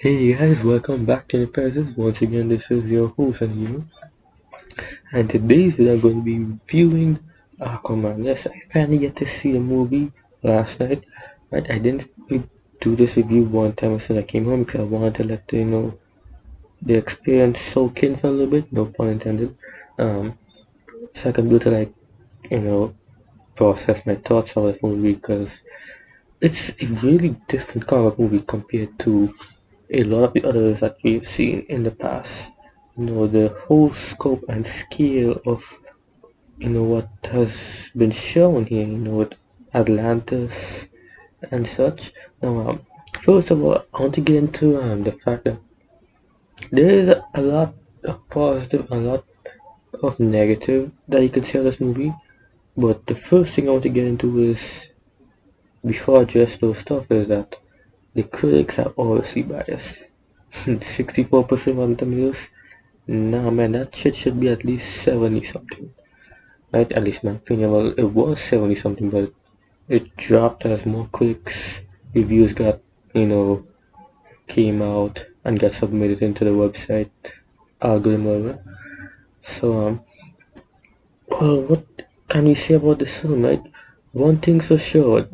Hey guys, welcome back to the presence. Once again, this is your host and you. And today we are going to be reviewing Aquaman. Yes, I finally get to see the movie last night. But I didn't do this review one time as soon as I came home because I wanted to let the experience soak in for a little bit. No pun intended. Um, so I can do to you know process my thoughts on the movie because it's a really different kind of movie compared to a lot of the others that we've seen in the past. The whole scope and scale of what has been shown here, with Atlantis and such. Now, first of all, I want to get into the fact that there is a lot of positive and a lot of negative that you can see of this movie. But the first thing I want to get into is, before I address those stuff, is that the critics are obviously biased. 64% on tomatoes. Nah, man, that shit should be at least 70 something. Right? At least my opinion. Well, it was 70 something, but it dropped as more clicks, reviews came out and got submitted into the website algorithm, whatever. So, well, what can we say about this film, right? One thing's for sure,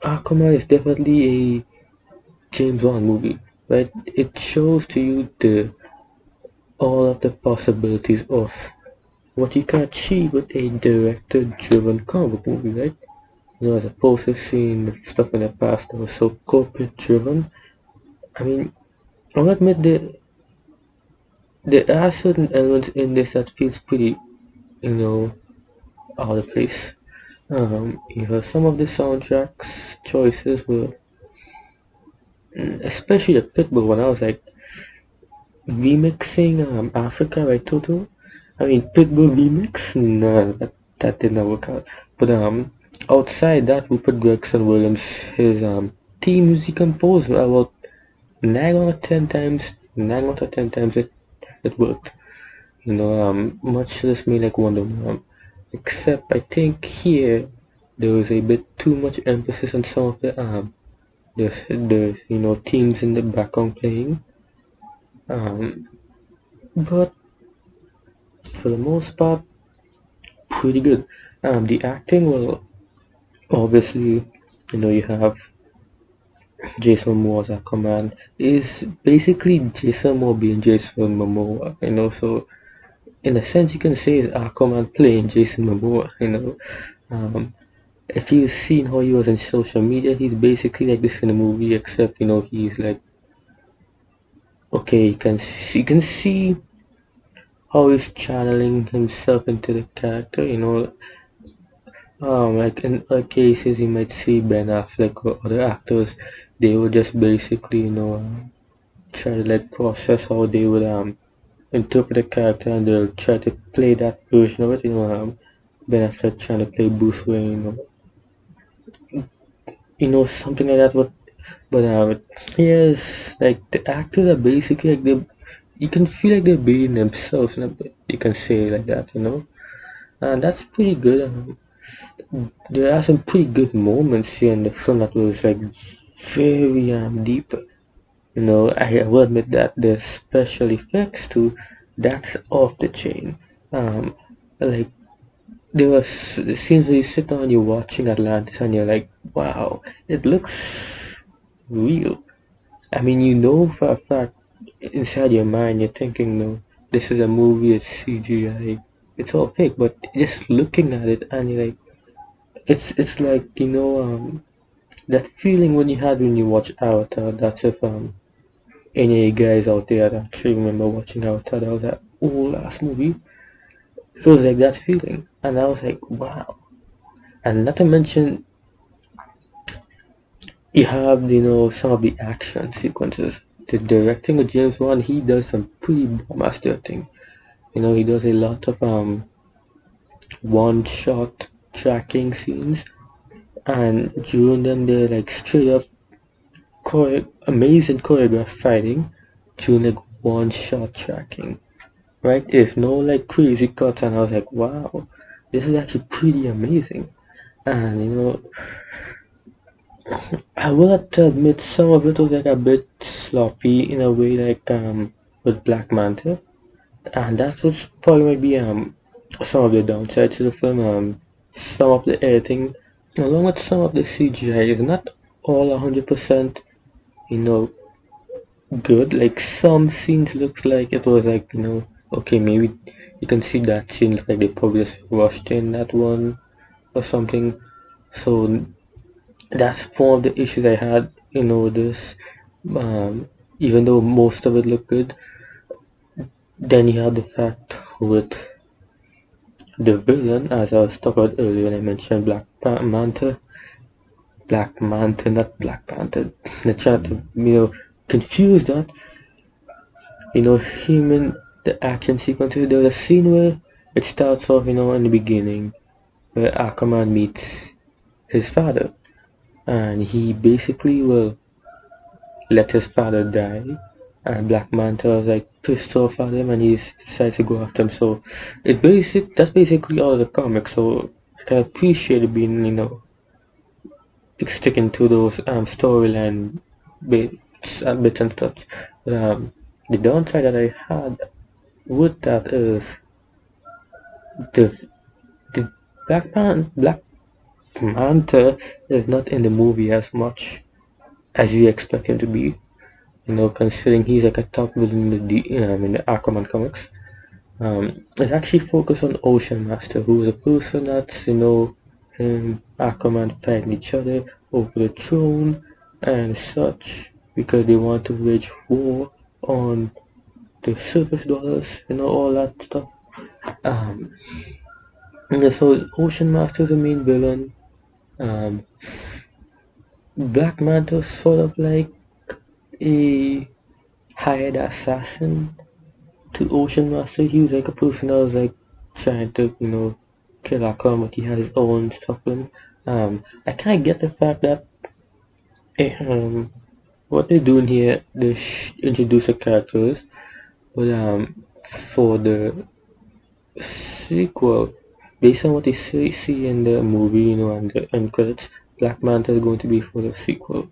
Aquaman is definitely a James Bond movie, right? It shows to you the all of the possibilities of what you can achieve with a director-driven comic movie, right? As opposed to seeing stuff in the past that was so corporate-driven. I mean, I'll admit there are certain elements in this that feels pretty, you know, out of place. Some of the soundtracks choices were, especially the Pitbull one. I was like, remixing Africa by Toto. I mean, Pitbull remix? Nah, that did not work out. But outside that, Rupert Gregson Williams, his theme music composed about 9 out of 10 times it worked. Much less me like Wonder Woman. Except I think here there was a bit too much emphasis on some of the themes in the background playing. Um, but for the most part, pretty good. The acting, well, obviously, you have Jason Momoa's Aquaman is basically Jason Momoa being Jason Momoa, so in a sense you can say it's Aquaman playing Jason Momoa, if you've seen how he was in social media, he's basically like this in the movie, except, he's like, okay, you can see how he's channeling himself into the character, like in other cases, you might see Ben Affleck or other actors. They would just basically, try to like process how they would interpret a character, and they'll try to play that version of it. Ben Affleck trying to play Bruce Wayne, something like that. But yes, like the actors are basically like you can feel like they're being themselves. You can say it like that, and that's pretty good. There are some pretty good moments here in the film that was like very deep. I will admit that the special effects too, that's off the chain. Like there was the scenes where you sit down and you're watching Atlantis and you're like, wow, it looks real. I mean, for a fact, inside your mind, you're thinking, no, this is a movie, it's CGI, it's all fake. But just looking at it and you're like, it's like that feeling when you had when you watch Avatar. That's if any guys out there that actually remember watching Avatar, that was that old ass movie. It was like that feeling, and I was like, wow. And not to mention, you have some of the action sequences. The directing of James Wan, he does some pretty bomb-ass directing. He does a lot of one-shot tracking scenes, and during them they're like straight up amazing choreographed fighting during like one-shot tracking. Right? There's no like crazy cuts, and I was like, wow, this is actually pretty amazing. And I will have to admit some of it was like a bit sloppy in a way, like with Black Manta, and that was probably might be some of the downsides to the film. Some of the editing, along with some of the CGI, is not all 100%, you know, good. Like some scenes looks like it was like, okay, maybe you can see that scene looks like they probably just rushed in that one or something. So that's one of the issues I had, with this. Um, Even though most of it looked good, then you have the fact with the villain, as I was talking about earlier when I mentioned Manta, Black Manta, not Black Panther. I tried to, confuse that. Him in the action sequences. There's a scene where it starts off, in the beginning, where Aquaman meets his father, and he basically will let his father die. And Black Manta was like pissed off at him, and he decides to go after him. So that's basically all of the comics. So I can appreciate it being, sticking to those storyline bits and stuff. But, the downside that I had with that is the the Black Manta is not in the movie as much as you expect him to be. Considering he's like a top villain in the Aquaman comics. It's actually focused on Ocean Master, who is a person that's, him, Aquaman fighting each other over the throne and such, because they want to wage war on the surface dwellers, all that stuff. Um, and so Ocean Master is the main villain. Um, Black Manta is sort of like a hired assassin to Ocean Master. He was like a person that was like trying to, kill Aquaman, but he had his own stuff with him. I kind of get the fact that what they're doing here, they introduce the characters, but for the sequel, based on what they see in the movie, and the end credits, Black Manta is going to be for the sequel.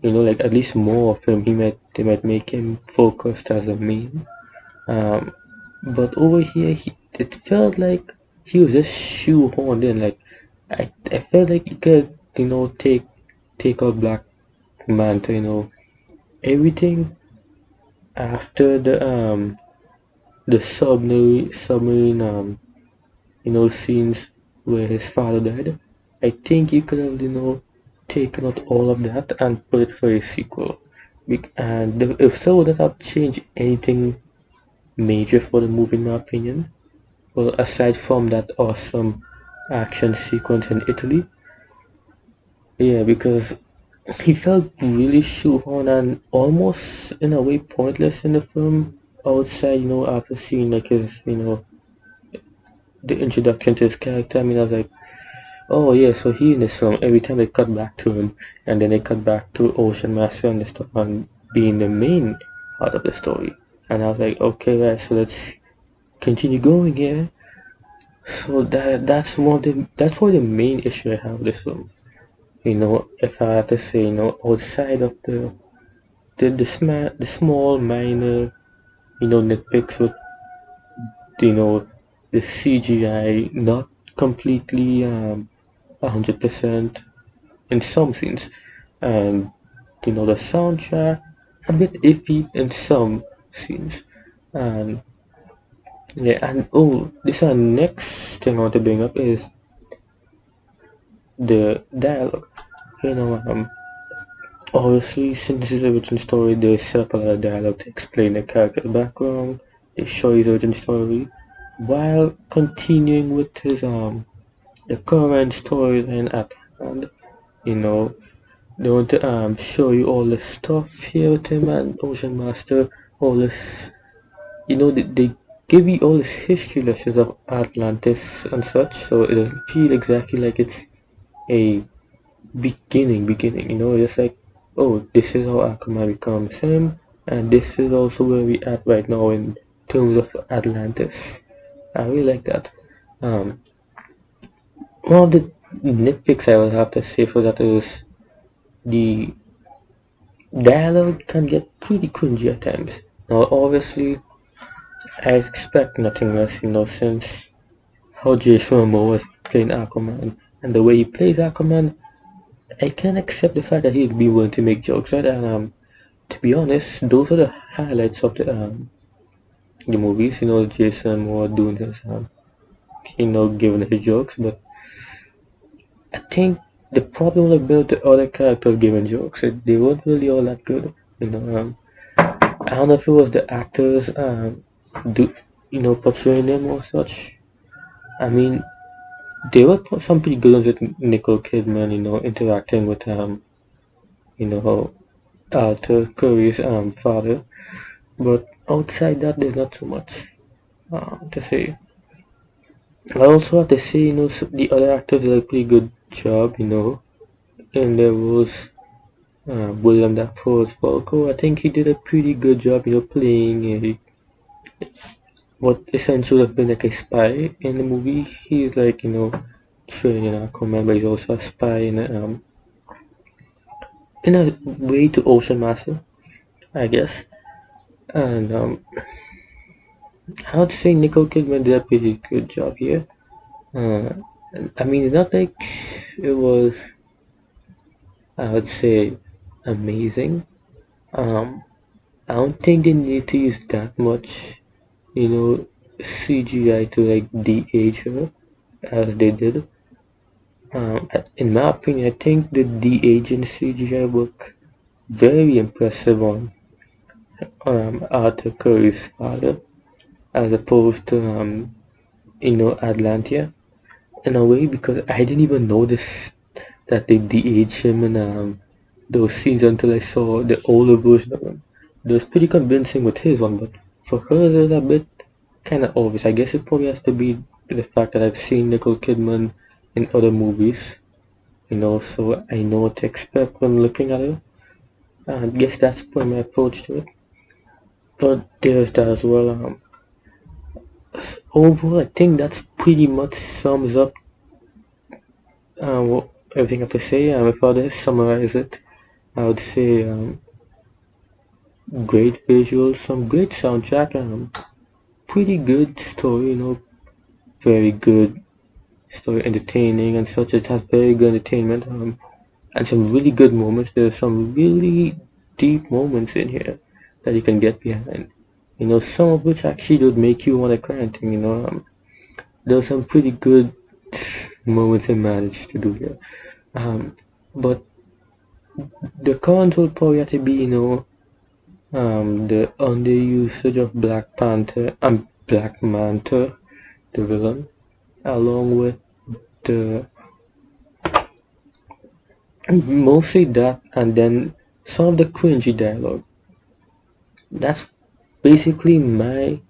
Like at least more of him. They might make him focused as a main. Um, but over here, it felt like he was just shoehorned in. Like I felt like he could, take out Black Manta. Everything after the submarine scenes where his father died. I think you could have, taken out all of that and put it for a sequel. And if so, would that have changed anything major for the movie, in my opinion? Well, aside from that awesome action sequence in Italy, yeah, because he felt really shoehorned and almost in a way pointless in the film. Outside, after seeing like his, the introduction to his character. I mean, I was like, oh yeah, so he in this film. Every time they cut back to him, and then they cut back to Ocean Master and stuff, and being the main part of the story. And I was like, okay, right, so let's continue going here. So that's one of the main issue I have with this film. If I had to say, outside of the small minor, nitpicks with, you know the CGI not completely 100% in some scenes, and the soundtrack a bit iffy in some scenes, and yeah, and oh, this next thing I want to bring up is the dialogue. Obviously, since this is the origin story, they set up a lot of dialogue to explain the character's background. They show his origin story while continuing with his the current storyline at hand. You know, they want to show you all the stuff here with him and Ocean Master, all this. They give you all this history lessons of Atlantis and such, so it doesn't feel exactly like it's a beginning, just like, oh, this is how Aquaman becomes him, and this is also where we at right now in terms of Atlantis. I really like that. One of the nitpicks I would have to say for that is the dialogue can get pretty cringy at times. Now, obviously, I expect nothing less, since how Jason Momoa was playing Aquaman and the way he plays Aquaman, I can accept the fact that he'd be willing to make jokes, right? And to be honest, those are the highlights of the movies. Jason Momoa doing his giving his jokes, but I think the problem about the other characters giving jokes, they weren't really all that good. I don't know if it was the actors do portraying them or such. I mean, there were some pretty good ones with Nicole Kidman, interacting with Arthur Curry's father, but outside that, there's not so much to say. I also have to say, the other actors did a pretty good job, and there was William Dafoe's Falco. I think he did a pretty good job, playing what essentially would have been like a spy in the movie. He's like, training Aquaman, but he's also a spy in a way to Ocean Master, I guess. And I would say Nicole Kidman did a pretty good job here. I mean, it's not like it was, I would say, amazing. I don't think they need to use that much, CGI to like de-age her as they did. In my opinion, I think the de-aging CGI work very impressive on Arthur Curry's father, as opposed to Atlantia, in a way, because I didn't even notice that they de-aged him in those scenes until I saw the older version of him. It was pretty convincing with his one, but for her it was a bit kind of obvious. I guess it probably has to be the fact that I've seen Nicole Kidman in other movies, so I know what to expect when looking at her. I guess that's probably my approach to it. But there's that as well. Overall, I think that's pretty much sums up everything I have to say. If I were to summarize it, I would say great visuals, some great soundtrack, pretty good story, very good story, entertaining and such. It has very good entertainment, and some really good moments. There's some really deep moments in here that you can get behind. Some of which actually would make you want to cry and think, there's some pretty good moments they managed to do here. But the cons will probably have to be, the underusage of Black Panther and Black Manta, the villain, along with the mostly that, and then some of the cringy dialogue. That's basically my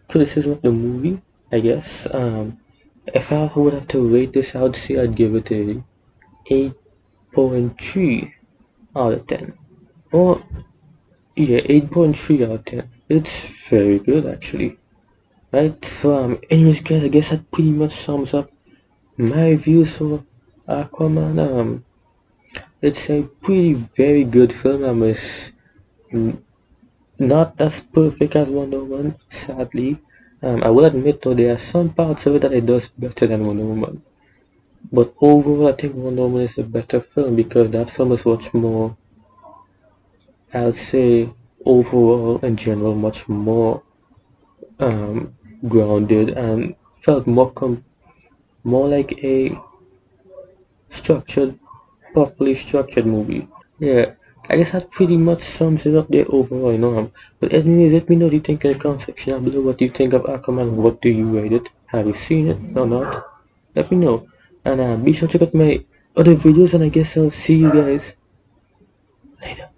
criticism of the movie, I guess. If I would have to rate this, I would say I'd give it a 8.3 out of 10. Or yeah, 8.3 out of 10. It's very good actually. Right, so anyways guys, I guess that pretty much sums up my reviews for Aquaman. It's a pretty very good film. It's not as perfect as Wonder Woman, sadly. I will admit though there are some parts of it that it does better than Wonder Woman. But overall I think Wonder Woman is a better film because that film is much more, I would say overall in general much more grounded and felt more like a structured, properly structured movie. Yeah, I guess that pretty much sums it up there overall, But anyways, let me know what you think in the comment section down below. What do you think of Aquaman? What do you rate it? Have you seen it or not? Let me know. And be sure to check out my other videos, and I guess I'll see you guys later.